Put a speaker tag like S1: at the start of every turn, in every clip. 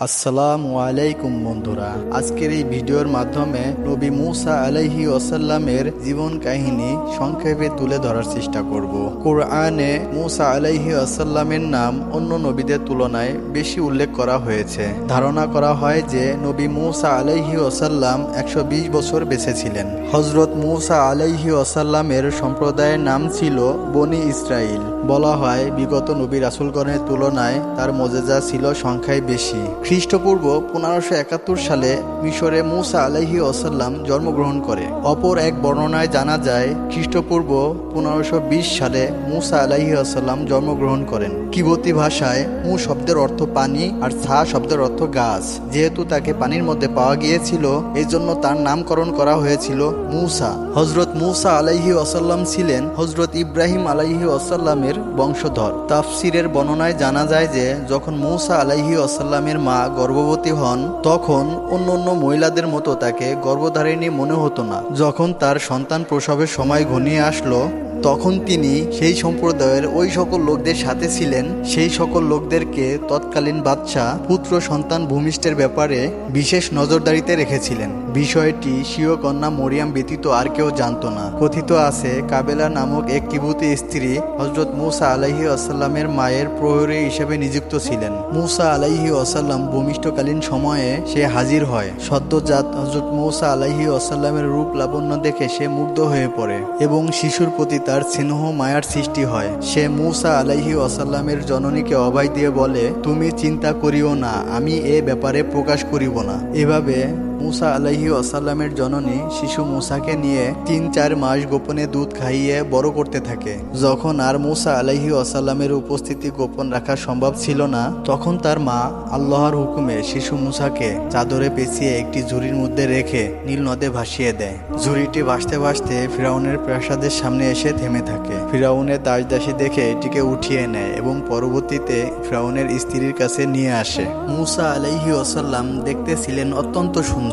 S1: আসসালামু আলাইকুম বন্ধুরা, আজকের এই ভিডিওর মাধ্যমে নবী মুসা আলাইহি ওয়াসাল্লামের জীবন কাহিনী সংক্ষেপে তুলে ধরার চেষ্টা করব। কুরআনে মুসা আলাইহি ওয়াসাল্লামের নাম অন্য নবীদের তুলনায় বেশি উল্লেখ করা হয়েছে। ধারণা করা হয় যে নবী মুসা আলাইহি ওয়াসাল্লাম 120 বছর বেঁচে ছিলেন। হযরত মুসা আলাইহি ওয়াসাল্লামের সম্প্রদায়ের নাম ছিল বনি ইসরাইল। বলা হয় বিগত নবী রাসূলগণের তুলনায় তার মজেজা ছিল সংখ্যায় বেশি। খ্রিস্টপূর্ব 1571 সালে মিশরে মুসা আলাইহি ওয়াসাল্লাম জন্মগ্রহণ করে। অপর এক বর্ণনায় জানা যায় খ্রিস্টপূর্ব 1520 সালে মুসা আলাইহি ওয়াসাল্লাম জন্মগ্রহণ করেন। কিবতী ভাষায় মু শব্দের অর্থ পানি আর সা শব্দের অর্থ গাছ। যেহেতু তাকে পানির মধ্যে পাওয়া গিয়েছিল, এই জন্য তার নামকরণ করা হয়েছিল মুসা। হযরত মুসা আলাইহি ওয়াসাল্লাম ছিলেন হযরত ইব্রাহিম আলাইহি ওয়াসাল্লামের বংশধর। তাফসিরের বর্ণনায় জানা যায় যে যখন মুসা আলাইহি ওয়াসাল্লামের মা গর্ভবতী হন, তখন অন্য মহিলাদের মতো তাকে গর্ভধারিণী মনে হতো না। যখন তার সন্তান প্রসবের সময় ঘনিয়ে আসলো, তখন তিনি সেই সম্প্রদায়ের ওই সকল লোকদের সাথে ছিলেন। সেই সকল লোকদেরকে তৎকালীন বাদশাহ পুত্র সন্তান ভূমিষ্ঠের ব্যাপারে বিশেষ নজরদারিতে রেখেছিলেন। বিষয়টি স্বীয় কন্যা মরিয়াম ব্যতীত আর কেউ জানত না। কথিত আছে কাবেলা নামক এক কিবুতী স্ত্রী হযরত মুসা আলাইহি ওয়াসাল্লামের মায়ের প্রহরী হিসেবে নিযুক্ত ছিলেন। মুসা আলাইহি ওয়াসাল্লাম ভূমিষ্ঠকালীন সময়ে সে হাজির হয়। সদ্যজাত হযরত মুসা আলাইহি ওয়াসাল্লামের রূপ লাবণ্য দেখে সে মুগ্ধ হয়ে পড়ে এবং শিশুর প্রতি তার স্নেহ মায়ার সৃষ্টি হয়। সে মুসা আলাইহি ওয়াসাল্লামের জননীকে অভয় দিয়ে বলে, তুমি চিন্তা করিও না, আমি এ ব্যাপারে প্রকাশ করিব না। এভাবে মুসা আলাইহি ওয়াসাল্লামের জননী শিশু মুসাকে নিয়ে 3-4 মাস গোপনে দুধ খাইয়ে বড় করতে থাকে। যখন আর মুসা আলাইহি ওয়াসাল্লামের উপস্থিতি গোপন রাখা সম্ভব ছিল না, তখন তার মা আল্লাহর হুকুমে শিশু মুসাকে চাদরে পেঁচিয়ে একটি ঝুড়ির মধ্যে রেখে নীল নদে ভাসিয়ে দেয়। ঝুড়িটি ভাসতে ভাসতে ফিরাউনের প্রাসাদের সামনে এসে থেমে থাকে। ফিরাউনের দাসী দেখে এটিকে উঠিয়ে নেয় এবং পরবর্তীতে ফিরাউনের স্ত্রীর কাছে নিয়ে আসে। মুসা আলাইহি ওয়াসাল্লাম দেখতে ছিলেন অত্যন্ত সুন্দর।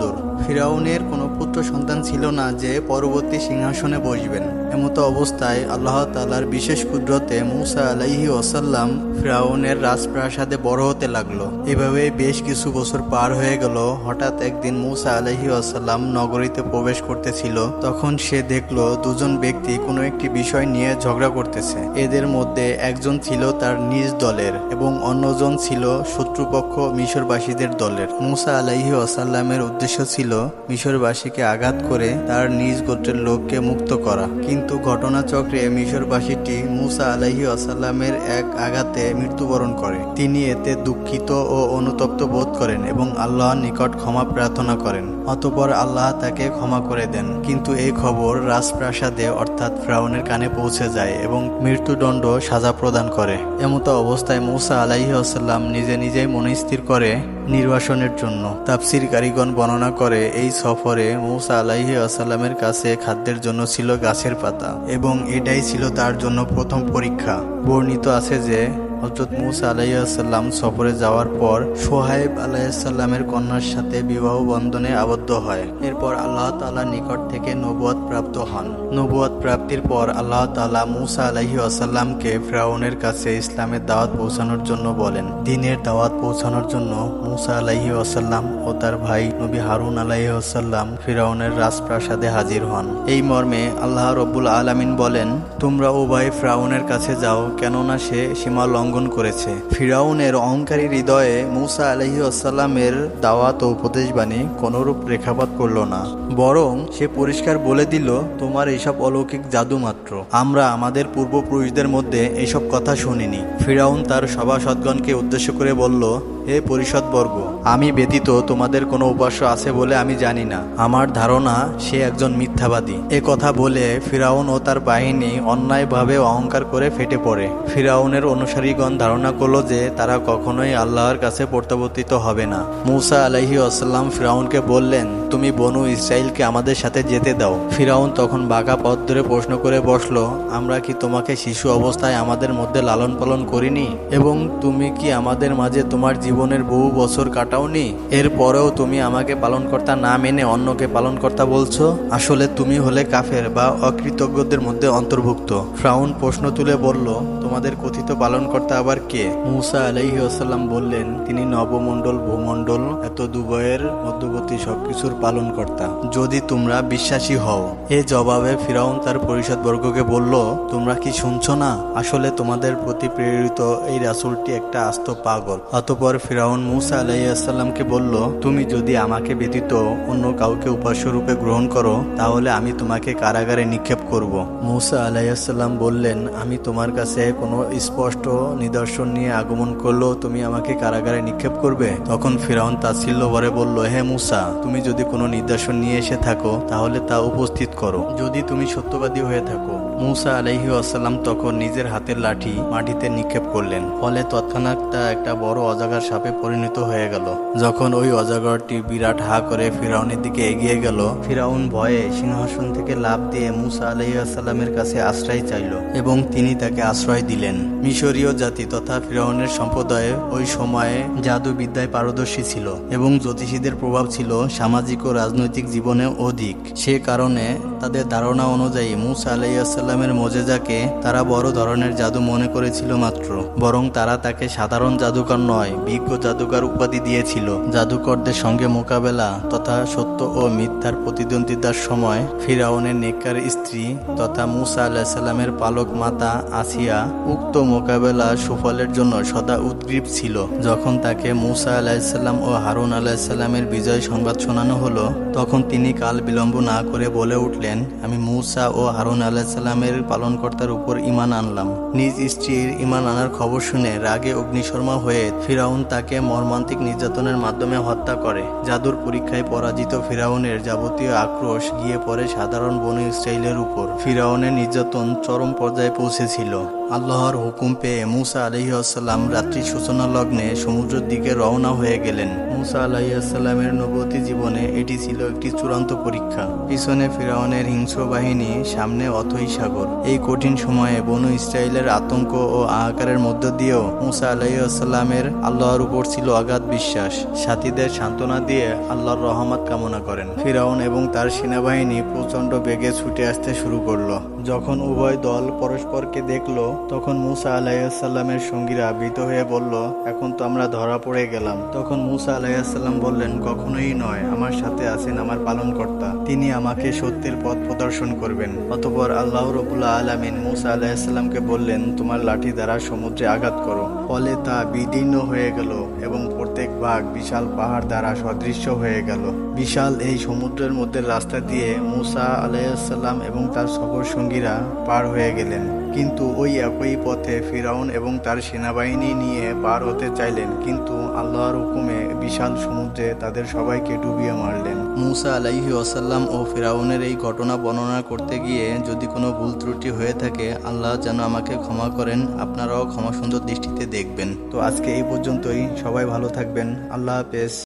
S1: ফিরাউনের কোনো পুত্র সন্তান ছিল না যে পরবর্তী সিংহাসনে বসবেন। এমতো অবস্থায় আল্লাহ তাআলার বিশেষ কুদরতে মুসা আলাইহি ওয়াসাল্লাম ফিরাউনের রাজপ্রাসাদে বড় হতে লাগলো। এভাবে বেশ কিছু বছর পার হয়ে গেল। হঠাৎ একদিন মুসা আলাইহি ওয়াসাল্লাম নগরীতে প্রবেশ করতেছিল। তখন সে দেখলো দুজন ব্যক্তি কোনো একটি বিষয় নিয়ে ঝগড়া করতেছে। এদের মধ্যে একজন ছিল তার নিজ দলের এবং অন্যজন ছিল শত্রুপক্ষ মিশরবাসীদের দলের। মুসা আলাইহি ওয়াসাল্লামের উদ্দেশ্য ছিল মিশরবাসীকে আঘাত করে তার নিজ গোত্রের লোককে মুক্ত করা। কিন্তু ঘটনাচক্রে মিশরবাসীটি মুসা আলাইহি ওয়াসাল্লামের এক আঘাতে মৃত্যুবরণ করে। তিনি এতে দুঃখিত ও অনুতপ্ত বোধ করেন এবং আল্লাহর নিকট ক্ষমা প্রার্থনা করেন। অতঃপর আল্লাহ তাকে ক্ষমা করে দেন। কিন্তু এই খবর রাজপ্রাসাদে অর্থাৎ ফিরাউনের কানে পৌঁছে যায় এবং মৃত্যুদণ্ড সাজা প্রদান করে। এমতো অবস্থায় মুসা আলাইহি ওয়াসাল্লাম নিজেই মনস্থির করে নির্বাসনের জন্য। তাফসীরকারীগণ বর্ণনা করে এই সফরে মুসা আলাইহি ওয়াসাল্লামের কাছে খাদ্যের জন্য ছিল গাছের পাতা এবং এটাই ছিল তার জন্য প্রথম পরীক্ষা। বর্ণিত আছে যে হযরত মুসা আলাইহিস সালাম সফরে যাওয়ার পর সোহাইব আলাইহিস সালামের কন্যার সাথে বিবাহ বন্ধনে আবদ্ধ হয়। এরপর আল্লাহ তাআলার নিকট থেকে নবুয়ত প্রাপ্ত হন। নবুয়ত প্রাপ্তির পর আল্লাহ তাআলা মুসা আলাইহিস সালামকে ফিরাউনের কাছে ইসলামের দাওয়াত পৌঁছানোর জন্য বলেন। দ্বীনের দাওয়াত পৌঁছানোর জন্য মুসা আলাইহিস সালাম ও তার ভাই নবী হারুন আলাইহিস সালাম ফিরাউনের রাজপ্রাসাদে হাজির হন। এই মর্মে আল্লাহ রাব্বুল আলামিন বলেন, তোমরা উভয় ফিরাউনের কাছে যাও, কেননা সে সীমা লঙ্ঘন করেছে। ফিরাউনের অহংকারী হৃদয়ে মুসা আলাইহিস সালামের দাওয়াত ও উপদেশবাণী কোনরূপ রেখাপাত করল না, বরং সে পরিষ্কার বলে দিল, তোমার এইসব অলৌকিক জাদু মাত্র। আমরা আমাদের পূর্বপুরুষদের মধ্যে এইসব কথা শুনিনি। ফিরাউন তার সভাসদগণকে উদ্দেশ্য করে বলল, হে পরিষদবর্গ, আমি ব্যতীত তোমাদের কোনো উপাস্য আছে বলে আমি জানি না। আমার ধারণা সে একজন মিথ্যাবাদী। এ কথা বলে ফিরাউন ও তার বাহিনী অন্যায়ভাবে অহংকার করে ফেটে পড়ে। ফিরাউনের অনুসারীগণ ধারণা করল যে তারা কখনোই আল্লাহর কাছে প্রত্যাবর্তিত হবে না। মুসা আলাইহিস সালাম ফিরাউনকে বললেন, তুমি বনু ইসরাইলকে আমাদের সাথে যেতে দাও। ফিরাউন তখন বাঁকা পথ ধরে প্রশ্ন করে বসলো, আমরা কি তোমাকে শিশু অবস্থায় আমাদের মধ্যে লালন পালন করিনি এবং তুমি কি আমাদের মাঝে তোমার জীবনের বহু বছর কাটাওনি? এরপরেও তুমি আমাকে পালনকর্তা না মেনে অন্যকে পালনকর্তা বলছো। আসলে তুমি হলে কাফের বা অকৃতজ্ঞদের মধ্যে অন্তর্ভুক্ত। ফিরাউন প্রশ্ন তুলে বলল, তোমাদের কথিত পালনকর্তা আবার কে? মূসা আলাইহিস সালাম বললেন, তিনি নবমণ্ডল ভূমণ্ডল এত দুভয়ের মধ্যবর্তী সবকিছুর পালনকর্তা, যদি তোমরা বিশ্বাসী হও। এ জবাবে ফিরাউন তার পরিষদবর্গকে বলল, তোমরা কি শুনছো না? আসলে তোমাদের প্রতি প্রেরিত এই রাসূলটি একটা আস্ত পাগল। অতঃপর ফিরাউন মূসা আলাইহিস সালামকে বলল, তুমি যদি আমাকে ব্যতীত অন্য কাউকে উপাস্যরূপে গ্রহণ করো তাহলে আমি তোমাকে কারাগারে নিক্ষেপ করব। মূসা আলাইহিস সালাম বললেন, আমি তোমার কাছে কোনো স্পষ্ট নিদর্শন নিয়ে আগমন করলেও তুমি আমাকে কারাগারে নিক্ষেপ করবে? তখন ফিরাউন তাচ্ছিল্য ভরে বলল, হে মূসা, তুমি যদি কোনো নিদর্শন নিয়ে এসে থাকো তাহলে তা উপস্থিত করো, যদি তুমি সত্যবাদী হয়ে থাকো। মূসা আলাইহিস সালাম তখন নিজের হাতের লাঠি মাটিতে নিক্ষেপ করলেন, ফলে তৎক্ষণাৎ তা একটা বড় অজগর সাপে পরিণত হয়ে গেল। যখন ওই অজগরটি বিরাট হা করে ফিরাউনের দিকে এগিয়ে গেল, ফিরাউন ভয়ে সিংহাসন থেকে লাফ দিয়ে মূসা আলাইহিস সালামের কাছে আশ্রয় চাইল এবং তিনি তাকে আশ্রয় দিলেন। মিশরীয় জাতি তথা ফিরাউনের সম্প্রদায়ে ওই সময়ে জাদুবিদ্যায় পারদর্শী ছিল এবং জ্যোতিষীদের প্রভাব ছিল সামাজিক ও রাজনৈতিক জীবনে অধিক। সে কারণে তাদের ধারণা অনুযায়ী মূসা আলাইহিস সালামের মোজেজাকে তারা বড় ধরনের জাদু মনে করেছিল মাত্র, বরং তারা তাকে সাধারণ জাদুকর নয়, বিজ্ঞ জাদুকর উপাধি দিয়েছিল। জাদুকরদের সঙ্গে মোকাবেলা তথা সত্য ও মিথ্যার প্রতিদ্বন্দ্বিতার সময় ফিরাউনের নেককার স্ত্রী তথা মূসা আলাইহিস সালামের পালক মাতা আসিয়া উক্ত মোকাবেলা সুফলের জন্য সদা উদ্গ্রীব ছিল। যখন তাকে মূসা আলাইহিস সালাম ও হারুন আলাইহিস সালামের বিজয় সংবাদ শোনানো হলো, তখন তিনি কাল বিলম্ব না করে বলে উঠলেন, আমি মূসা ও হারুন আলাইহিস সালামের পালনকর্তার উপর ঈমান আনলাম। নিজ স্ত্রীর ঈমান আনার খবর শুনে রাগে অগ্নিশর্মা হয়ে ফিরাউন তাকে মর্মান্তিক নির্যাতনের মাধ্যমে হত্যা করে। জাদুর পরীক্ষায় পরাজিত ফিরাউনের যাবতীয় আক্রোশ গিয়ে পড়ে সাধারণ বনী ইসরাইলের উপর। ফিরাউনের নির্যাতন চরম পর্যায়ে পৌঁছেছিল। আল্লাহর হুকুম পেয়ে মূসা আলাইহিস সালাম রাত্রি সূচনা লগ্নে সমুদ্রের দিকে রওনা হয়ে গেলেন। মূসা আলাইহিস সালামের নবুয়তি জীবনে এটি ছিল একটি চূড়ান্ত পরীক্ষা। পিছনে ফিরাউনের হিংস্র বাহিনী, সামনে অথই সাগর। এই কঠিন সময়ে বনু ইসরাইলের আতঙ্ক ও হাহাকারের মধ্য দিয়েও মূসা আলাইহিস সালামের আল্লাহর উপর ছিল অগাধ বিশ্বাস। সাথীদের সান্ত্বনা দিয়ে আল্লাহর রহমত কামনা করেন। ফিরাউন এবং তার সেনাবাহিনী প্রচণ্ড বেগে ছুটে আসতে শুরু করলো। যখন উভয় দল পরস্পরকে দেখল, তখন মূসা আলাইহিস সালামের সঙ্গীরা ভীত হয়ে বলল, এখন তো আমরা ধরা পড়ে গেলাম। তখন মূসা আলাইহিস সালাম বললেন, কখনোই নয়, আমার সাথে আছেন আমার পালনকর্তা, তিনি আমাকে সত্যের পথ প্রদর্শন করবেন। অতঃপর আল্লাহ রাব্বুল আলামিন মূসা আলাইহিস সালামকে বললেন, তোমার লাঠি দ্বারা সমুদ্রে আঘাত করো। ফলে তা বিদীর্ণ হয়ে গেল এবং প্রত্যেক ভাগ বিশাল পাহাড় দ্বারা সদৃশ্য হয়ে গেল। বিশাল এই সমুদ্রের মধ্যে রাস্তা দিয়ে মূসা আলাইহিস সালাম এবং তার সফর সঙ্গীরা পার হয়ে গেলেন। কিন্তু ওই একই পথে ফিরাউন এবং তার সেনাবাহিনী নিয়ে পার হতে চাইলেন, কিন্তু আল্লাহর হুকুমে বিশাল সমুদ্রে তাদের সবাইকে ডুবিয়ে মারলেন। মূসা আলাইহিস সালাম ও ফিরাউনের এই ঘটনা বর্ণনা করতে গিয়ে যদি কোনো ভুল ত্রুটি হয়ে থাকে, আল্লাহ যেন আমাকে ক্ষমা করেন, আপনারাও ক্ষমা সুন্দর দৃষ্টিতে দেখবেন। তো আজকে এই পর্যন্তই, সবাই ভালো থাকবেন, আল্লাহ হাফেজ।